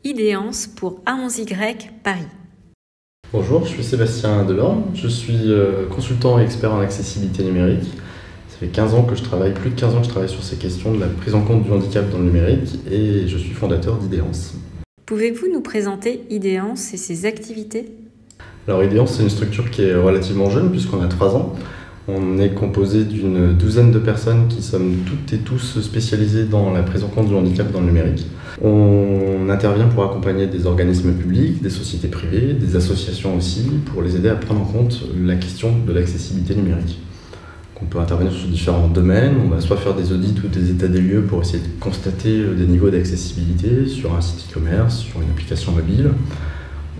Idéance pour A11Y Paris. Bonjour, je suis Sébastien Delorme, je suis consultant et expert en accessibilité numérique. Ça fait 15 ans que je travaille, plus de 15 ans que je travaille sur ces questions de la prise en compte du handicap dans le numérique et je suis fondateur d'Idéance. Pouvez-vous nous présenter Idéance et ses activités ? Alors Idéance, c'est une structure qui est relativement jeune puisqu'on a 3 ans. On est composé d'une douzaine de personnes qui sommes toutes et tous spécialisées dans la prise en compte du handicap dans le numérique. On intervient pour accompagner des organismes publics, des sociétés privées, des associations aussi, pour les aider à prendre en compte la question de l'accessibilité numérique. On peut intervenir sur différents domaines, on va soit faire des audits ou des états des lieux pour essayer de constater des niveaux d'accessibilité sur un site e-commerce, sur une application mobile.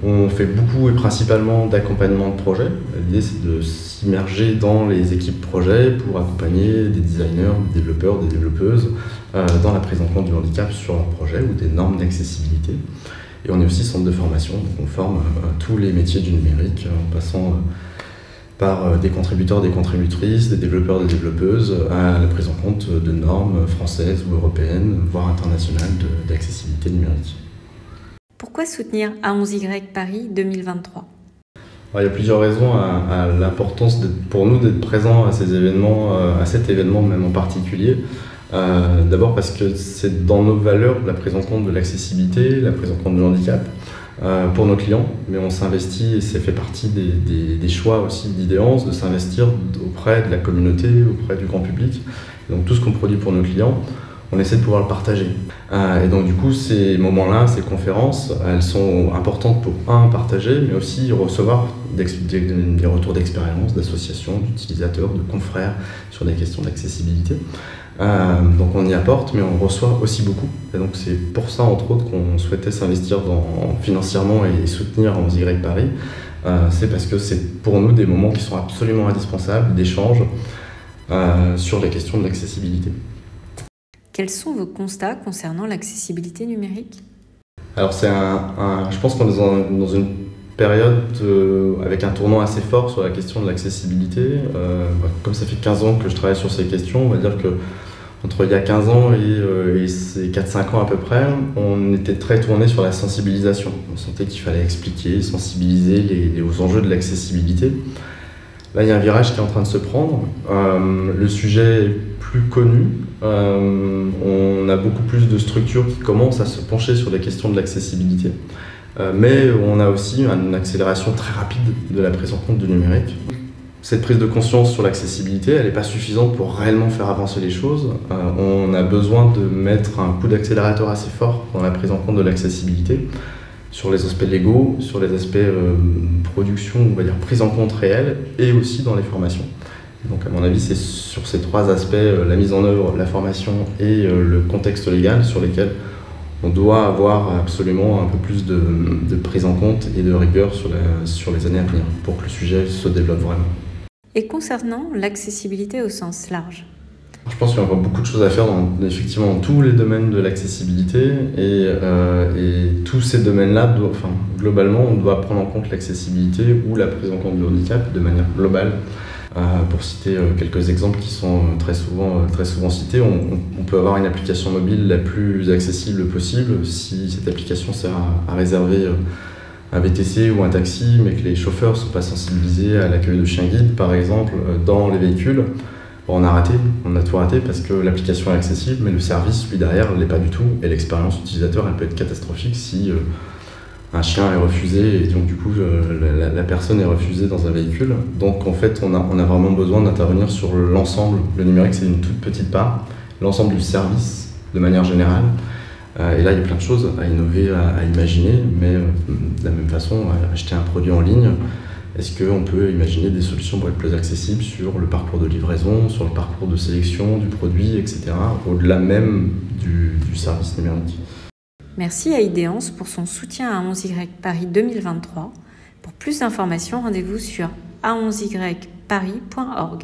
On fait beaucoup et principalement d'accompagnement de projets. L'idée, c'est de s'immerger dans les équipes projets pour accompagner des designers, des développeurs, des développeuses dans la prise en compte du handicap sur leur projet ou des normes d'accessibilité. Et on est aussi centre de formation, donc on forme tous les métiers du numérique en passant par des contributeurs, des contributrices, des développeurs, des développeuses à la prise en compte de normes françaises ou européennes, voire internationales d'accessibilité numérique. Pourquoi soutenir A11Y Paris 2023 ? Alors, il y a plusieurs raisons à l'importance pour nous d'être présents à ces événements, à cet événement même en particulier. D'abord parce que c'est dans nos valeurs la prise en compte de l'accessibilité, la prise en compte du handicap pour nos clients, mais on s'investit et ça fait partie des choix aussi d'Idéance de s'investir auprès de la communauté, auprès du grand public. Donc tout ce qu'on produit pour nos clients, on essaie de pouvoir le partager. Et donc du coup, ces moments-là, ces conférences, elles sont importantes pour partager, mais aussi recevoir des retours d'expérience, d'associations, d'utilisateurs, de confrères sur des questions d'accessibilité. Donc on y apporte, mais on reçoit aussi beaucoup. Et donc c'est pour ça, entre autres, qu'on souhaitait s'investir financièrement et soutenir A11Y Paris. C'est parce que c'est pour nous des moments qui sont absolument indispensables d'échange sur les questions de l'accessibilité. Quels sont vos constats concernant l'accessibilité numérique ? Alors je pense qu'on est dans une période avec un tournant assez fort sur la question de l'accessibilité. Comme ça fait 15 ans que je travaille sur ces questions, on va dire que entre il y a 15 ans et ces 4-5 ans à peu près, on était très tourné sur la sensibilisation. On sentait qu'il fallait expliquer, sensibiliser aux enjeux de l'accessibilité. Là, il y a un virage qui est en train de se prendre. Le sujet est plus connu. On a beaucoup plus de structures qui commencent à se pencher sur les questions de l'accessibilité. Mais on a aussi une accélération très rapide de la prise en compte du numérique. Cette prise de conscience sur l'accessibilité, elle n'est pas suffisante pour réellement faire avancer les choses. On a besoin de mettre un coup d'accélérateur assez fort dans la prise en compte de l'accessibilité, sur les aspects légaux, sur les aspects production, on va dire prise en compte réelle, et aussi dans les formations. Donc à mon avis, c'est sur ces 3 aspects, la mise en œuvre, la formation et le contexte légal, sur lesquels on doit avoir absolument un peu plus de prise en compte et de rigueur sur les années à venir, pour que le sujet se développe vraiment. Et concernant l'accessibilité au sens large ? Je pense qu'il y a encore beaucoup de choses à faire effectivement dans tous les domaines de l'accessibilité et tous ces domaines-là, globalement, on doit prendre en compte l'accessibilité ou la prise en compte du handicap de manière globale. Pour citer quelques exemples qui sont très souvent cités, on peut avoir une application mobile la plus accessible possible si cette application sert à réserver un VTC ou un taxi, mais que les chauffeurs ne sont pas sensibilisés à l'accueil de chiens guides, par exemple, dans les véhicules. On a tout raté parce que l'application est accessible, mais le service, lui, derrière, ne l'est pas du tout. Et l'expérience utilisateur, elle peut être catastrophique si un chien est refusé et donc du coup la personne est refusée dans un véhicule. Donc en fait, on a vraiment besoin d'intervenir sur l'ensemble. Le numérique, c'est une toute petite part, l'ensemble du service de manière générale. Et là, il y a plein de choses à innover, à imaginer, mais de la même façon, acheter un produit en ligne, est-ce qu'on peut imaginer des solutions pour être plus accessibles sur le parcours de livraison, sur le parcours de sélection du produit, etc., au-delà même du service numérique. Merci à Idéance pour son soutien à A11Y Paris 2023. Pour plus d'informations, rendez-vous sur a11yparis.org.